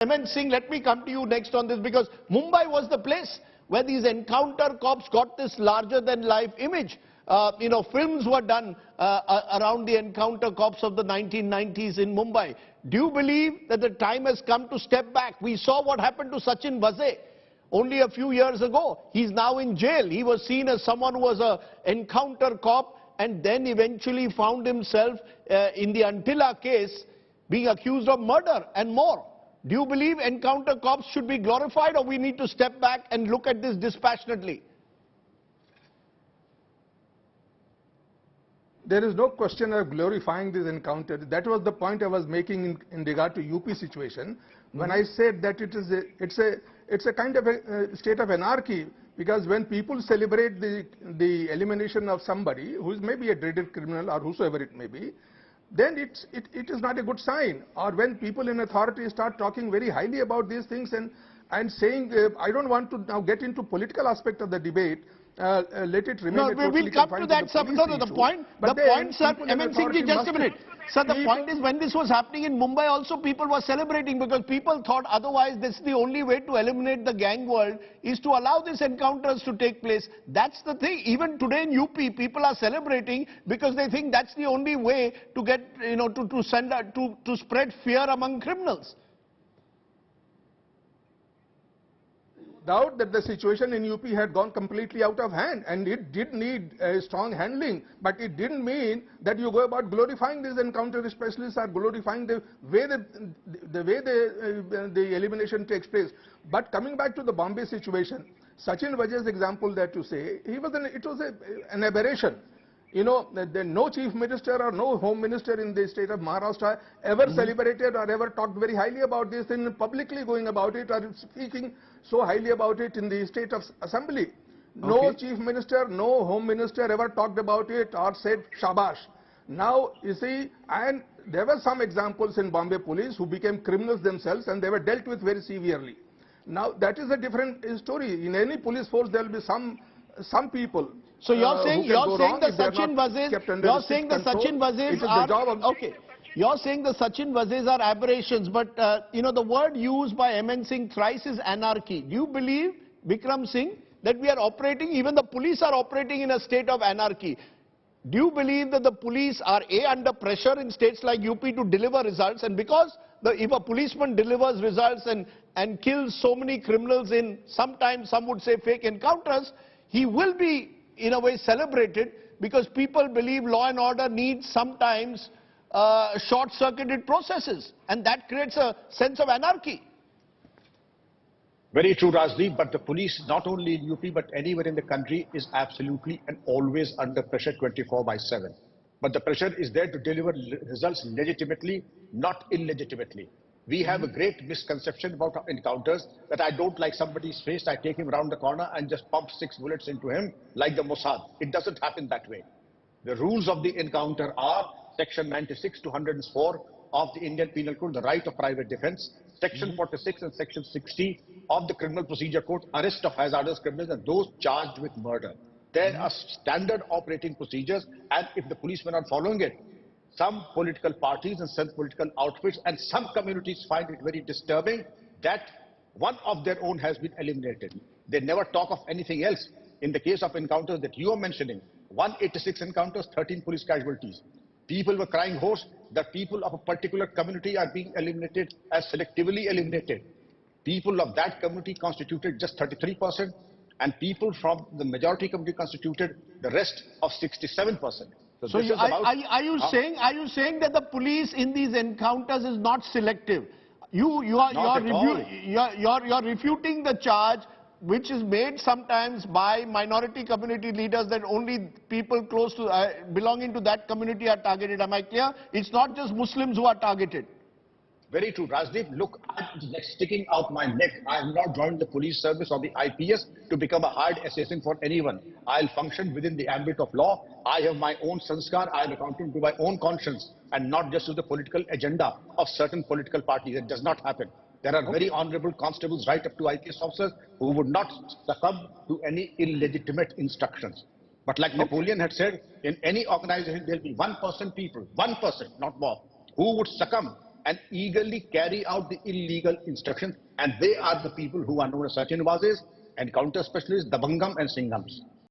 Singh, let me come to you next on this, because Mumbai was the place where these encounter cops got this larger-than-life image. Films were done around the encounter cops of the 1990s in Mumbai. Do you believe that the time has come to step back? We saw what happened to Sachin Vaze only a few years ago. He's now in jail. He was seen as someone who was an encounter cop and then eventually found himself in the Antilla case being accused of murder and more. Do you believe encounter cops should be glorified, or we need to step back and look at this dispassionately? There is no question of glorifying this encounter. That was the point I was making in regard to UP situation, when I said that it's a kind of a state of anarchy, because when people celebrate the elimination of somebody who is maybe a dreaded criminal or whosoever it may be, then it is not a good sign. Or when people in authority start talking very highly about these things and saying, I don't want to now get into political aspect of the debate. Let it remain. No, we will come to that. The point, sir, Singh, just a minute. Sir, the point is, when this was happening in Mumbai also, people were celebrating, because people thought otherwise this is the only way to eliminate the gang world is to allow these encounters to take place. That's the thing. Even today in UP, people are celebrating because they think that's the only way to get, to spread fear among criminals. Doubt that the situation in UP had gone completely out of hand, and it did need a strong handling, but it didn't mean that you go about glorifying these encounter specialists or glorifying the way the elimination takes place. But coming back to the Bombay situation, Sachin Vaje's example that you say, it was an aberration. No chief minister or no home minister in the state of Maharashtra ever celebrated or ever talked very highly about this, and publicly going about it or speaking so highly about it in the state of assembly. No chief minister, no home minister ever talked about it or said shabash. Now, you see, and there were some examples in Bombay police who became criminals themselves, and they were dealt with very severely. Now, that is a different story. In any police force, there will be some people. So you're saying the Sachin Vazes are okay. You're saying the Sachin Vazes are aberrations, but the word used by Singh thrice is anarchy. Do you believe, Bikram Singh, that we are operating, even the police are operating in a state of anarchy? Do you believe that the police are under pressure in states like UP to deliver results, and because if a policeman delivers results and kills so many criminals in sometimes some would say fake encounters, he will be in a way celebrated, because people believe law and order needs sometimes short-circuited processes, and that creates a sense of anarchy. Very true, Rajdeep, but the police, not only in UP but anywhere in the country, is absolutely and always under pressure 24/7. But the pressure is there to deliver results legitimately, not illegitimately. We have a great misconception about our encounters, that I don't like somebody's face, I take him around the corner and just pump 6 bullets into him like the Mossad. It doesn't happen that way. The rules of the encounter are Section 96 to 104 of the Indian Penal Code, the right of private defense, Section 46 and Section 60 of the Criminal Procedure Code, arrest of hazardous criminals and those charged with murder. There are standard operating procedures, and if the policemen are following it, some political parties and some political outfits and some communities find it very disturbing that one of their own has been eliminated. They never talk of anything else. In the case of encounters that you are mentioning, 186 encounters, 13 police casualties. People were crying hoarse that people of a particular community are being eliminated as selectively eliminated. People of that community constituted just 33%, and people from the majority community constituted the rest of 67%. So are you saying that the police in these encounters is not selective? You're refuting the charge which is made sometimes by minority community leaders that only people close to belonging to that community are targeted. Am I clear? It's not just Muslims who are targeted. Very true, Rajdeep. Look, I'm sticking out my neck. I have not joined the police service or the IPS to become a hard assassin for anyone. I'll function within the ambit of law. I have my own sanskar. I am accountable to my own conscience and not just to the political agenda of certain political parties. It does not happen. There are very honorable constables right up to IPS officers who would not succumb to any illegitimate instructions. But like Napoleon had said, in any organization there will be 1% people, 1%, not more, who would succumb and eagerly carry out the illegal instructions. And they are the people who are known as Sachin Vazes and counter specialists, Dabangam and Singhams.